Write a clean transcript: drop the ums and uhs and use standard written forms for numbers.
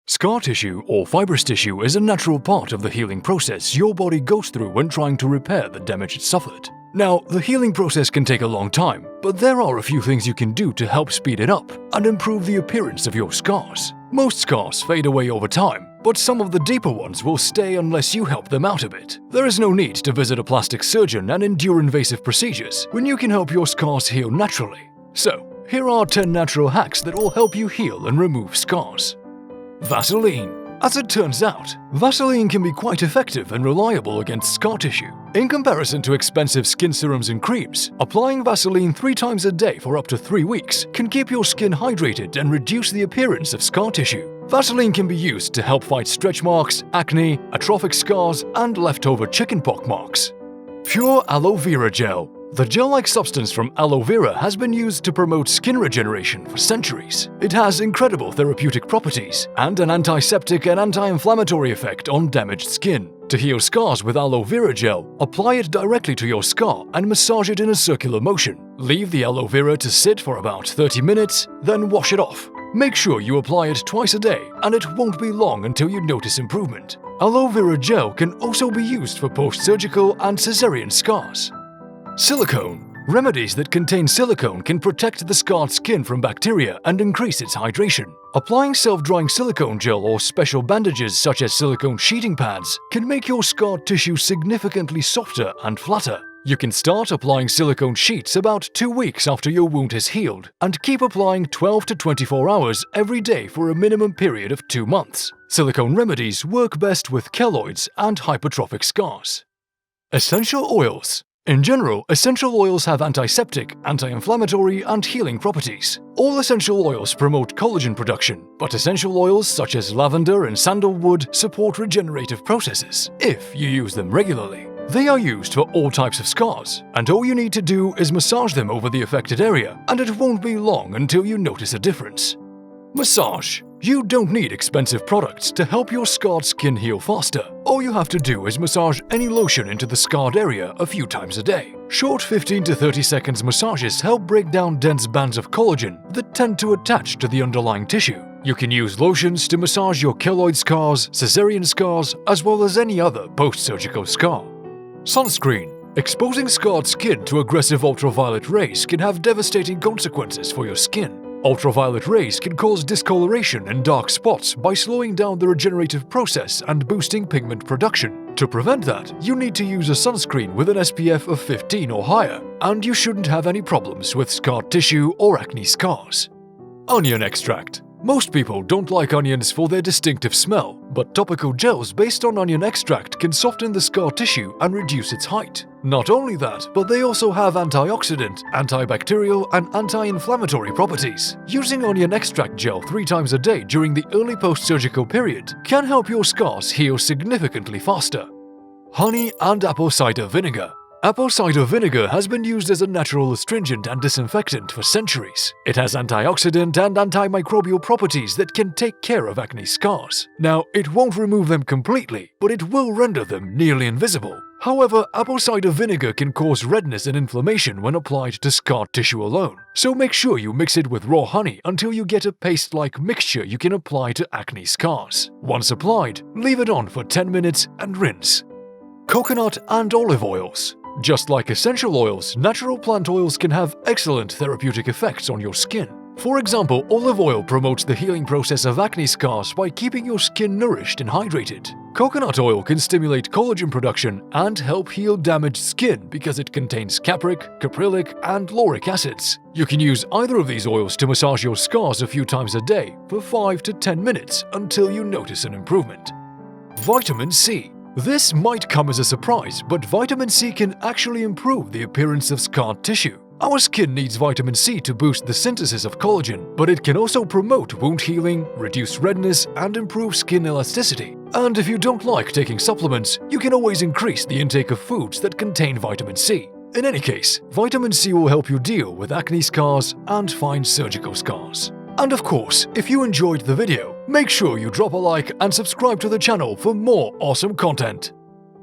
Scar tissue or fibrous tissue is a natural part of the healing process your body goes through when trying to repair the damage it suffered. Now, the healing process can take a long time, but there are a few things you can do to help speed it up and improve the appearance of your scars. Most scars fade away over time, but some of the deeper ones will stay unless you help them out a bit. There is no need to visit a plastic surgeon and endure invasive procedures when you can help your scars heal naturally. So, here are 10 natural hacks that will help you heal and remove scars. Vaseline. As it turns out, Vaseline can be quite effective and reliable against scar tissue. In comparison to expensive skin serums and creams, applying Vaseline 3 times a day for up to 3 weeks can keep your skin hydrated and reduce the appearance of scar tissue. Vaseline can be used to help fight stretch marks, acne, atrophic scars, and leftover chickenpox marks. Pure aloe vera gel. The gel-like substance from aloe vera has been used to promote skin regeneration for centuries. It has incredible therapeutic properties and an antiseptic and anti-inflammatory effect on damaged skin. To heal scars with aloe vera gel, apply it directly to your scar and massage it in a circular motion. Leave the aloe vera to sit for about 30 minutes, then wash it off. Make sure you apply it twice a day, and it won't be long until you notice improvement. Aloe vera gel can also be used for post-surgical and cesarean scars. Silicone. Remedies that contain silicone can protect the scarred skin from bacteria and increase its hydration. Applying self-drying silicone gel or special bandages such as silicone sheeting pads can make your scarred tissue significantly softer and flatter. You can start applying silicone sheets about 2 weeks after your wound has healed and keep applying 12 to 24 hours every day for a minimum period of 2 months. Silicone remedies work best with keloids and hypertrophic scars. Essential oils. In general, essential oils have antiseptic, anti-inflammatory, and healing properties. All essential oils promote collagen production, but essential oils such as lavender and sandalwood support regenerative processes if you use them regularly. They are used for all types of scars, and all you need to do is massage them over the affected area, and it won't be long until you notice a difference. Massage. You don't need expensive products to help your scarred skin heal faster. All you have to do is massage any lotion into the scarred area a few times a day. Short 15 to 30 seconds massages help break down dense bands of collagen that tend to attach to the underlying tissue. You can use lotions to massage your keloid scars, cesarean scars, as well as any other post-surgical scar. Sunscreen. Exposing scarred skin to aggressive ultraviolet rays can have devastating consequences for your skin. Ultraviolet rays can cause discoloration and dark spots by slowing down the regenerative process and boosting pigment production. To prevent that, you need to use a sunscreen with an SPF of 15 or higher, and you shouldn't have any problems with scarred tissue or acne scars. Onion extract. Most people don't like onions for their distinctive smell, but topical gels based on onion extract can soften the scar tissue and reduce its height. Not only that, but they also have antioxidant, antibacterial, and anti-inflammatory properties. Using onion extract gel 3 times a day during the early post-surgical period can help your scars heal significantly faster. Honey and apple cider vinegar. Apple cider vinegar has been used as a natural astringent and disinfectant for centuries. It has antioxidant and antimicrobial properties that can take care of acne scars. Now, it won't remove them completely, but it will render them nearly invisible. However, apple cider vinegar can cause redness and inflammation when applied to scarred tissue alone, so make sure you mix it with raw honey until you get a paste-like mixture you can apply to acne scars. Once applied, leave it on for 10 minutes and rinse. Coconut and olive oils. Just like essential oils, natural plant oils can have excellent therapeutic effects on your skin. For example, olive oil promotes the healing process of acne scars by keeping your skin nourished and hydrated. Coconut oil can stimulate collagen production and help heal damaged skin because it contains capric, caprylic, and lauric acids. You can use either of these oils to massage your scars a few times a day for 5 to 10 minutes until you notice an improvement. Vitamin C. This might come as a surprise, but vitamin C can actually improve the appearance of scarred tissue. Our skin needs vitamin C to boost the synthesis of collagen, but it can also promote wound healing, reduce redness, and improve skin elasticity. And if you don't like taking supplements, you can always increase the intake of foods that contain vitamin C. In any case, vitamin C will help you deal with acne scars and fine surgical scars. And of course, if you enjoyed the video, make sure you drop a like and subscribe to the channel for more awesome content.